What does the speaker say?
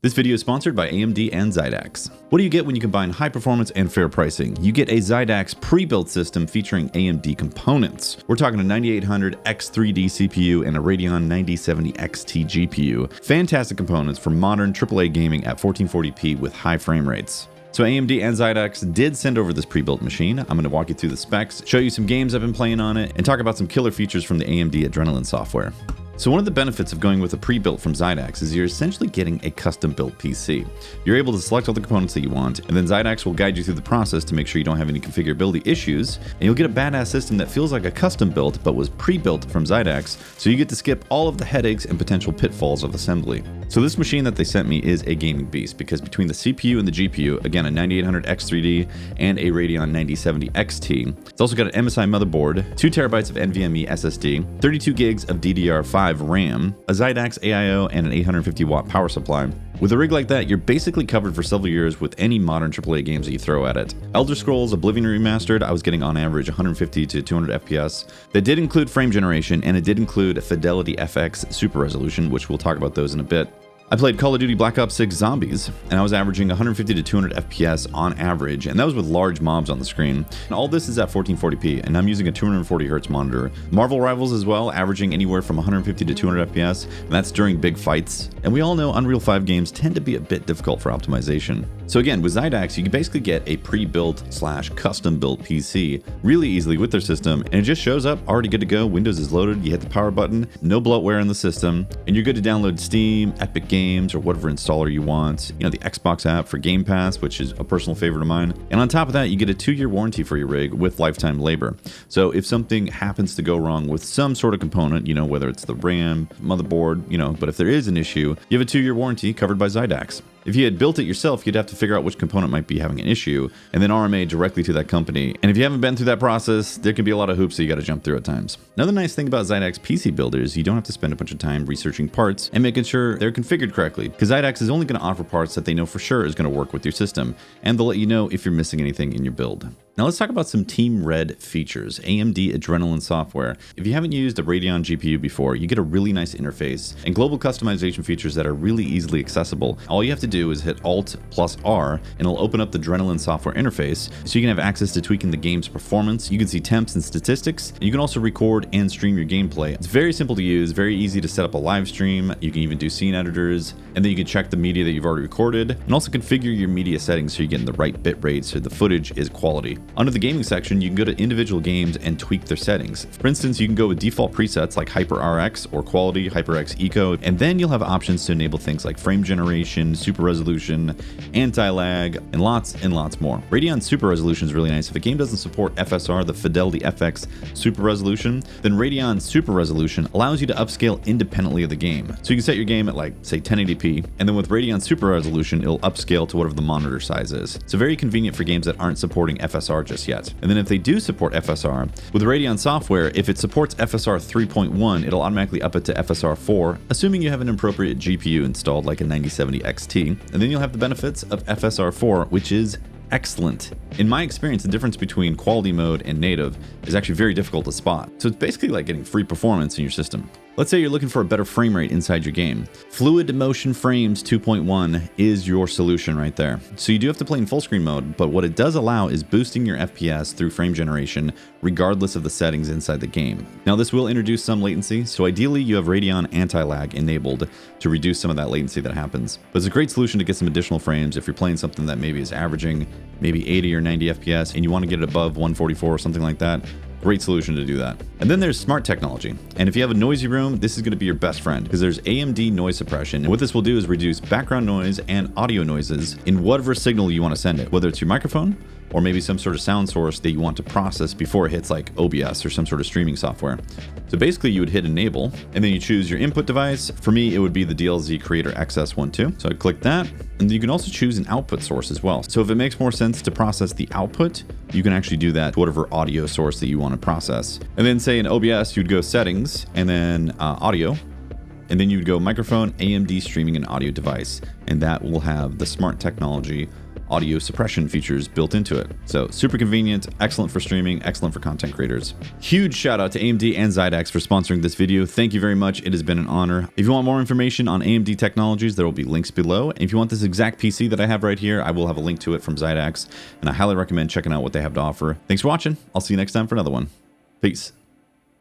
This video is sponsored by AMD and Xidax. What do you get when you combine high performance and fair pricing? You get a Xidax pre-built system featuring AMD components. We're talking a 9800 X3D CPU and a Radeon 9070 XT GPU. Fantastic components for modern AAA gaming at 1440p with high frame rates. So AMD and Xidax did send over this pre-built machine. I'm going to walk you through the specs, show you some games I've been playing on it, and talk about some killer features from the AMD Adrenalin software. So one of the benefits of going with a pre-built from Xidax is you're essentially getting a custom-built PC. You're able to select all the components that you want, and then Xidax will guide you through the process to make sure you don't have any configurability issues, and you'll get a badass system that feels like a custom-built but was pre-built from Xidax, so you get to skip all of the headaches and potential pitfalls of assembly. So this machine that they sent me is a gaming beast, because between the CPU and the GPU, again a 9800 X3D and a Radeon 9070 XT, it's also got an MSI motherboard, 2 terabytes of NVMe SSD, 32 gigs of DDR5 RAM, a Xidax AIO, and an 850 watt power supply. With a rig like that, you're basically covered for several years with any modern AAA games that you throw at it. Elder Scrolls Oblivion Remastered, I was getting on average 150 to 200 FPS. That did include frame generation, and it did include Fidelity FX Super Resolution, which we'll talk about those in a bit. I played Call of Duty Black Ops 6 Zombies, and I was averaging 150 to 200 FPS on average, and that was with large mobs on the screen. And all this is at 1440p, and I'm using a 240Hz monitor. Marvel Rivals as well, averaging anywhere from 150 to 200 FPS, and that's during big fights. And we all know Unreal 5 games tend to be a bit difficult for optimization. So again, with Xidax, you can basically get a pre-built / custom-built PC really easily with their system, and it just shows up already good to go. Windows is loaded, you hit the power button, no bloatware in the system, and you're good to download Steam, Epic Games, or whatever installer you want. You know, the Xbox app for Game Pass, which is a personal favorite of mine. And on top of that, you get a 2-year warranty for your rig with lifetime labor. So if something happens to go wrong with some sort of component, you know, whether it's the RAM, motherboard, you know, but if there is an issue, you have a 2-year warranty covered by Xidax. If you had built it yourself, you'd have to figure out which component might be having an issue and then RMA directly to that company. And if you haven't been through that process, there can be a lot of hoops that you got to jump through at times. Another nice thing about Xidax PC builders, you don't have to spend a bunch of time researching parts and making sure they're configured correctly, because Xidax is only going to offer parts that they know for sure is going to work with your system, and they'll let you know if you're missing anything in your build. Now let's talk about some Team Red features, AMD Adrenalin software. If you haven't used a Radeon GPU before, you get a really nice interface and global customization features that are really easily accessible. All you have to do is hit Alt+R and it'll open up the Adrenalin software interface, so you can have access to tweaking the game's performance. You can see temps and statistics, and you can also record and stream your gameplay. It's very simple to use, very easy to set up a live stream. You can even do scene editors, and then you can check the media that you've already recorded and also configure your media settings so you're getting the right bit rate so the footage is quality. Under the gaming section, you can go to individual games and tweak their settings. For instance, you can go with default presets like HyperRX or Quality, HyperX Eco, and then you'll have options to enable things like frame generation, super resolution, anti-lag, and lots more. Radeon Super Resolution is really nice. If a game doesn't support FSR, the Fidelity FX Super Resolution, then Radeon Super Resolution allows you to upscale independently of the game. So you can set your game at like, say, 1080p, and then with Radeon Super Resolution, it'll upscale to whatever the monitor size is. So very convenient for games that aren't supporting FSR just yet. And then if they do support FSR, with the Radeon software, if it supports FSR 3.1, it'll automatically up it to FSR 4, assuming you have an appropriate GPU installed like a 9070 XT, and then you'll have the benefits of FSR 4, which is excellent. In my experience, the difference between quality mode and native is actually very difficult to spot. So it's basically like getting free performance in your system. Let's say you're looking for a better frame rate inside your game. Fluid Motion Frames 2.1 is your solution right there. So you do have to play in full screen mode, but what it does allow is boosting your FPS through frame generation regardless of the settings inside the game. Now this will introduce some latency, so ideally you have Radeon anti-lag enabled to reduce some of that latency that happens. But it's a great solution to get some additional frames if you're playing something that maybe is averaging maybe 80 or 90 FPS and you want to get it above 144 or something like that. Great solution to do that. And then there's smart technology. And if you have a noisy room, this is going to be your best friend, because there's AMD noise suppression. And what this will do is reduce background noise and audio noises in whatever signal you want to send it, whether it's your microphone or maybe some sort of sound source that you want to process before it hits like OBS or some sort of streaming software. So basically you would hit enable and then you choose your input device. For me, it would be the DLZ Creator XS12. So I'd click that, and then you can also choose an output source as well. So if it makes more sense to process the output, you can actually do that to whatever audio source that you want to process. And then say in OBS, you'd go settings and then audio, and then you'd go microphone, AMD streaming and audio device, and that will have the smart technology audio suppression features built into it. So super convenient, excellent for streaming, excellent for content creators. Huge shout out to AMD and Xidax for sponsoring this video. Thank you very much. It has been an honor. If you want more information on AMD Technologies, there will be links below. And if you want this exact PC that I have right here, I will have a link to it from Xidax, and I highly recommend checking out what they have to offer. Thanks for watching. I'll see you next time for another one. Peace.